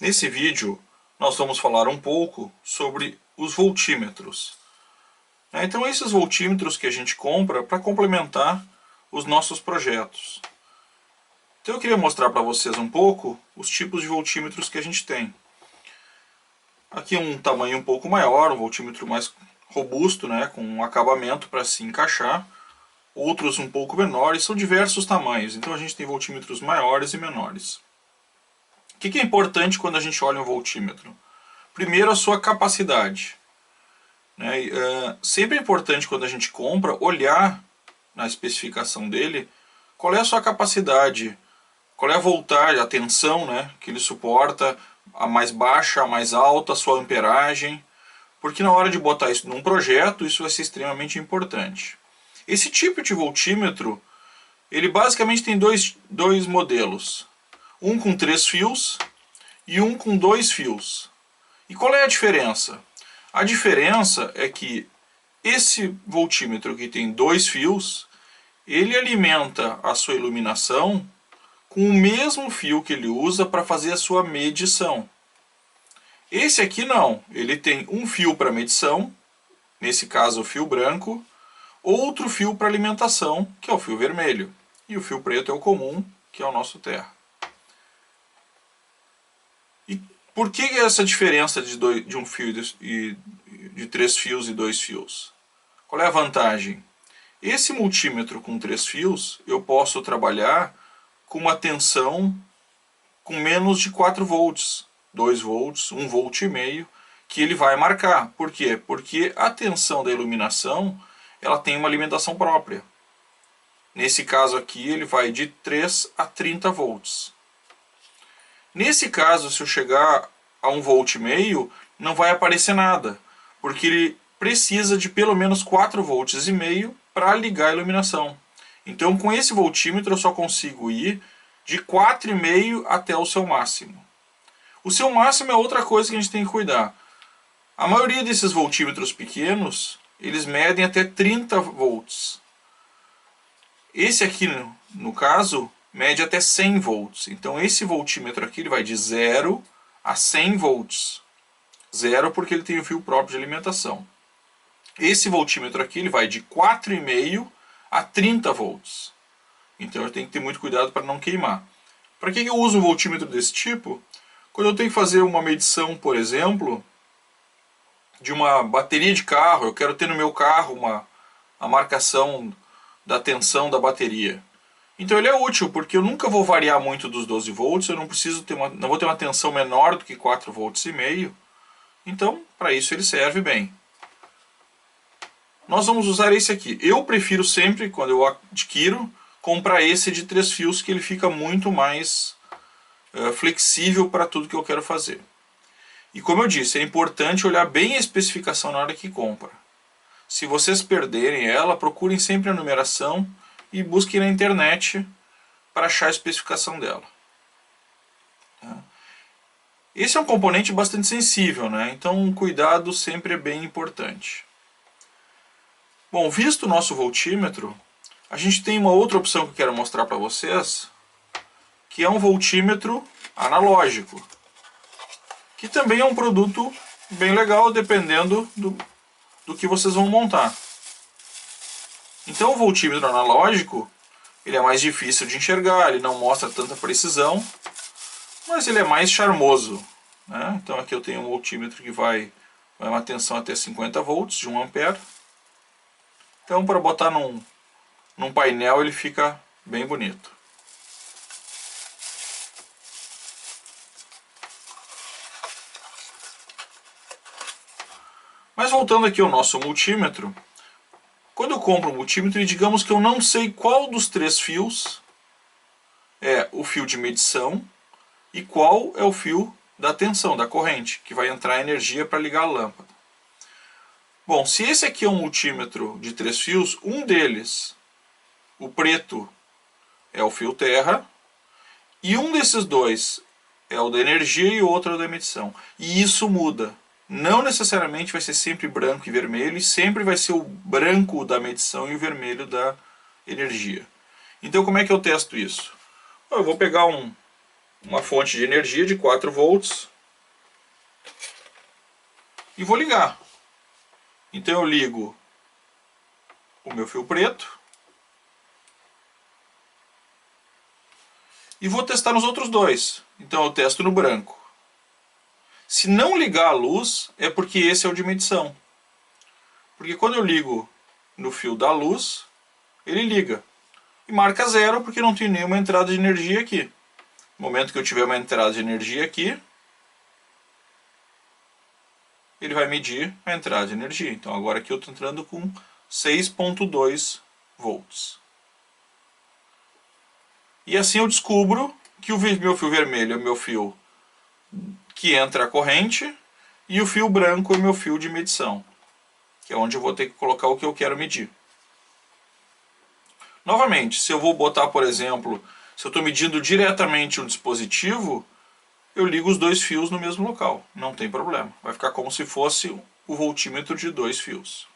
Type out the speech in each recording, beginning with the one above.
Nesse vídeo nós vamos falar um pouco sobre os voltímetros. Então esses voltímetros que a gente compra para complementar os nossos projetos. Então eu queria mostrar para vocês um pouco os tipos de voltímetros que a gente tem. Aqui um tamanho um pouco maior, um voltímetro mais robusto, com um acabamento para se encaixar. Outros um pouco menores, são diversos tamanhos. Então a gente tem voltímetros maiores e menores. O que é importante quando a gente olha um voltímetro? Primeiro, a sua capacidade. Sempre é importante quando a gente compra olhar na especificação dele qual é a sua capacidade, qual é a voltagem, a tensão que ele suporta, a mais baixa, a mais alta, a sua amperagem, porque na hora de botar isso num projeto isso vai ser extremamente importante. Esse tipo de voltímetro, ele basicamente tem dois modelos. Um com 3 fios e um com 2 fios. E qual é a diferença? A diferença é que esse voltímetro que tem 2 fios, ele alimenta a sua iluminação com o mesmo fio que ele usa para fazer a sua medição. Esse aqui não, ele tem um fio para medição, nesse caso o fio branco, outro fio para alimentação, que é o fio vermelho, e o fio preto é o comum, que é o nosso terra. E por que essa diferença de um fio de 3 fios e 2 fios? Qual é a vantagem? Esse multímetro com 3 fios, eu posso trabalhar com uma tensão com menos de 4 volts, 2 volts, 1,5 volt, que ele vai marcar. Por quê? Porque a tensão da iluminação ela tem uma alimentação própria. Nesse caso aqui ele vai de 3 a 30 volts. Nesse caso, se eu chegar a 1,5 volt, não vai aparecer nada, porque ele precisa de pelo menos 4,5 volts para ligar a iluminação. Então com esse voltímetro eu só consigo ir de 4,5 até o seu máximo. O seu máximo é outra coisa que a gente tem que cuidar. A maioria desses voltímetros pequenos, eles medem até 30 volts. Esse aqui, no caso, mede até 100 volts. Então esse voltímetro aqui ele vai de 0 a 100 volts. 0 porque ele tem o fio próprio de alimentação. Esse voltímetro aqui ele vai de 4,5 a 30 volts. Então eu tenho que ter muito cuidado para não queimar. Para que eu uso um voltímetro desse tipo? Quando eu tenho que fazer uma medição, por exemplo, de uma bateria de carro, eu quero ter no meu carro a marcação da tensão da bateria. Então ele é útil, porque eu nunca vou variar muito dos 12 volts, eu não vou ter uma tensão menor do que 4,5 volts. Então, para isso ele serve bem. Nós vamos usar esse aqui. Eu prefiro sempre, quando eu adquiro, comprar esse de 3 fios, que ele fica muito mais flexível para tudo que eu quero fazer. E como eu disse, é importante olhar bem a especificação na hora que compra. Se vocês perderem ela, procurem sempre a numeração e busquem na internet para achar a especificação dela. Esse é um componente bastante sensível, então cuidado sempre é bem importante. Bom, visto o nosso voltímetro, a gente tem uma outra opção que eu quero mostrar para vocês, que é um voltímetro analógico, que também é um produto bem legal, dependendo do que vocês vão montar. Então o voltímetro analógico, ele é mais difícil de enxergar, ele não mostra tanta precisão, mas ele é mais charmoso. Então aqui eu tenho um voltímetro que vai uma tensão até 50 volts, de 1 ampere. Então para botar num painel ele fica bem bonito. Mas voltando aqui ao nosso multímetro, quando eu compro um multímetro e digamos que eu não sei qual dos 3 fios é o fio de medição e qual é o fio da tensão, da corrente, que vai entrar energia para ligar a lâmpada. Bom, se esse aqui é um multímetro de 3 fios, um deles, o preto, é o fio terra, e um desses dois é o da energia e o outro é o da medição. E isso muda. Não necessariamente vai ser sempre branco e vermelho, e sempre vai ser o branco da medição e o vermelho da energia. Então como é que eu testo isso? Eu vou pegar uma fonte de energia de 4 volts, e vou ligar. Então eu ligo o meu fio preto e vou testar nos outros dois. Então eu testo no branco. Se não ligar a luz, é porque esse é o de medição. Porque quando eu ligo no fio da luz, ele liga. E marca 0 porque não tem nenhuma entrada de energia aqui. No momento que eu tiver uma entrada de energia aqui, ele vai medir a entrada de energia. Então agora aqui eu estou entrando com 6,2 volts. E assim eu descubro que o meu fio vermelho é o meu fio que entra a corrente e o fio branco é o meu fio de medição, que é onde eu vou ter que colocar o que eu quero medir. Novamente, se eu vou botar, por exemplo, se eu estou medindo diretamente um dispositivo, eu ligo os dois fios no mesmo local, não tem problema. Vai ficar como se fosse o voltímetro de dois fios.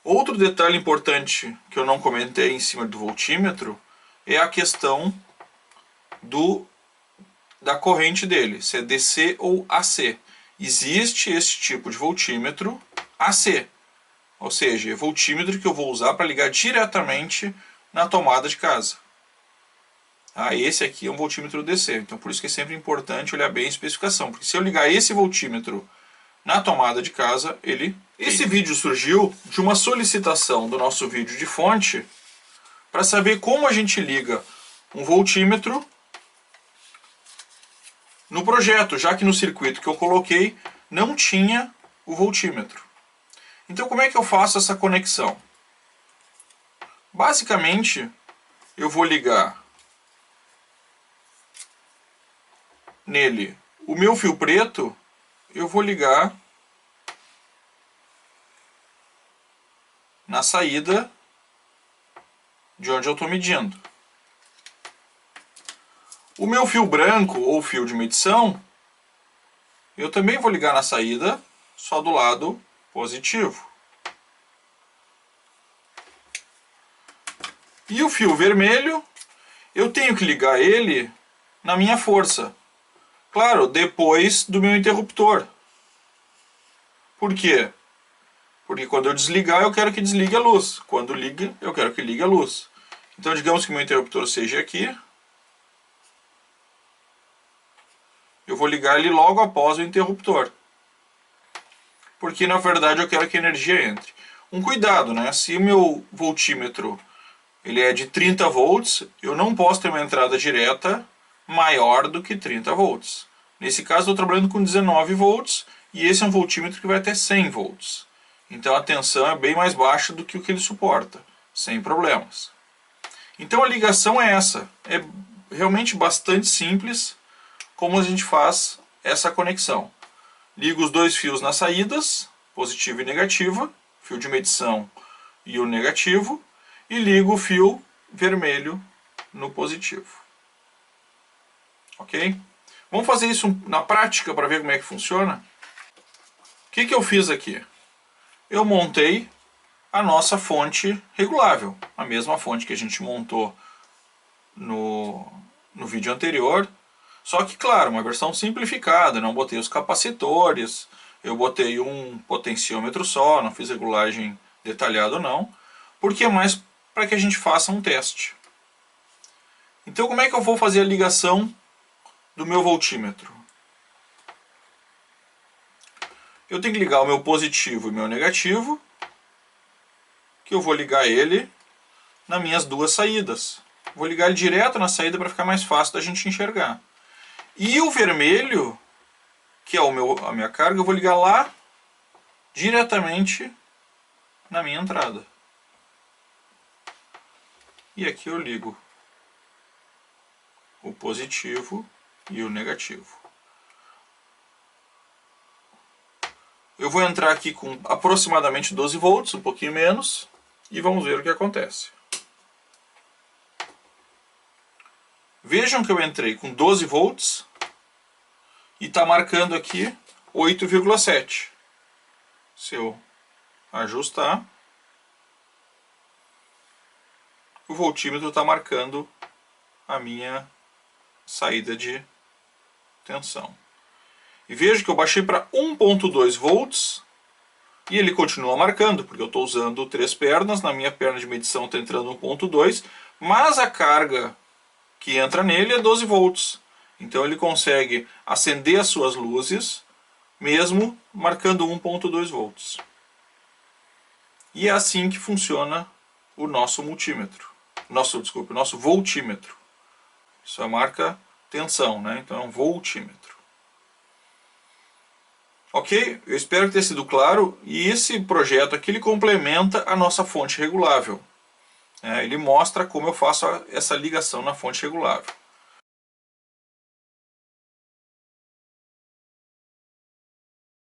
Outro detalhe importante que eu não comentei em cima do voltímetro é a questão da corrente dele, se é DC ou AC. Existe esse tipo de voltímetro AC, ou seja, é voltímetro que eu vou usar para ligar diretamente na tomada de casa. Esse aqui é um voltímetro DC, então por isso que é sempre importante olhar bem a especificação, porque se eu ligar esse voltímetro na tomada de casa, Esse vídeo surgiu de uma solicitação do nosso vídeo de fonte para saber como a gente liga um voltímetro no projeto, já que no circuito que eu coloquei não tinha o voltímetro. Então como é que eu faço essa conexão? Basicamente, eu vou ligar nele o meu fio preto, eu vou ligar na saída de onde eu estou medindo. O meu fio branco ou fio de medição, eu também vou ligar na saída, só do lado positivo. E o fio vermelho, eu tenho que ligar ele na minha força. Claro, depois do meu interruptor. Por quê? Porque quando eu desligar, eu quero que desligue a luz. Quando liga, eu quero que ligue a luz. Então, digamos que meu interruptor seja aqui. Eu vou ligar ele logo após o interruptor. Porque, na verdade, eu quero que a energia entre. Um cuidado, né? Se o meu voltímetro ele é de 30 volts, eu não posso ter uma entrada direta maior do que 30 volts. Nesse caso, estou trabalhando com 19 volts e esse é um voltímetro que vai até 100 volts. Então a tensão é bem mais baixa do que o que ele suporta, sem problemas. Então a ligação é essa. É realmente bastante simples como a gente faz essa conexão. Ligo os dois fios nas saídas, positivo e negativa, fio de medição e o negativo, e ligo o fio vermelho no positivo. Ok? Vamos fazer isso na prática para ver como é que funciona? O que eu fiz aqui? Eu montei a nossa fonte regulável, a mesma fonte que a gente montou no vídeo anterior, só que, claro, uma versão simplificada, não botei os capacitores, eu botei um potenciômetro só, não fiz regulagem detalhada não, porque é mais para que a gente faça um teste. Então como é que eu vou fazer a ligação do meu voltímetro? Eu tenho que ligar o meu positivo e o meu negativo, que eu vou ligar ele nas minhas duas saídas. Vou ligar ele direto na saída para ficar mais fácil da gente enxergar. E o vermelho, que é a minha carga, eu vou ligar lá diretamente na minha entrada. E aqui eu ligo o positivo e o negativo. Eu vou entrar aqui com aproximadamente 12 volts, um pouquinho menos, e vamos ver o que acontece. Vejam que eu entrei com 12 volts e está marcando aqui 8,7. Se eu ajustar, o voltímetro está marcando a minha saída de tensão. E vejo que eu baixei para 1.2 volts e ele continua marcando, porque eu estou usando 3 pernas, na minha perna de medição está entrando 1.2, mas a carga que entra nele é 12 volts. Então ele consegue acender as suas luzes, mesmo marcando 1.2 volts. E é assim que funciona o nosso multímetro. Desculpe, o nosso voltímetro. Isso é marca tensão, né? Então é um voltímetro. Ok? Eu espero que tenha sido claro. E esse projeto aqui ele complementa a nossa fonte regulável. Ele mostra como eu faço essa ligação na fonte regulável.